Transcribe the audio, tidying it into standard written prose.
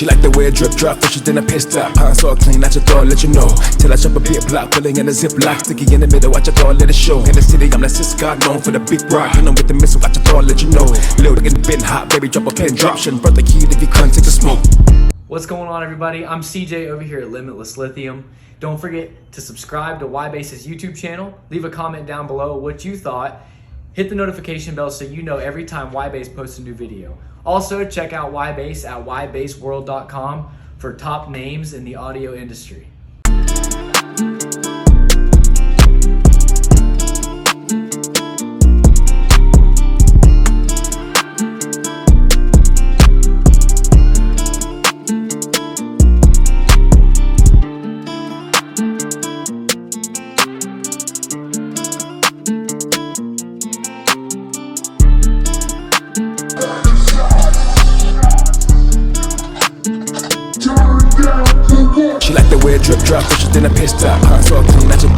She like the way it drip, drop fishes, then I pissed up. Pants all clean, I just thought I'd let you know. Till I jump a bit block, pulling in a ziplock, sticky in the middle, watch I thought I'd let it show. In the city, I'm the sis God, known for the big rock. You know with the missile, watch I thought I'd let you know. Lil' in the bin hot, baby, drop a pin, drop shouldn't burn the key if you can't take the smoke. What's going on, everybody? I'm CJ over here at Limitless Lithium. Don't forget to subscribe to YBass's YouTube channel. Leave a comment down below what you thought. Hit the notification bell so you know every time YBass posts a new video. Also, check out YBass at ybassworld.com for top names in the audio industry. She like the way it drip, drop fishes, then I pissed up. Pants all clean, I just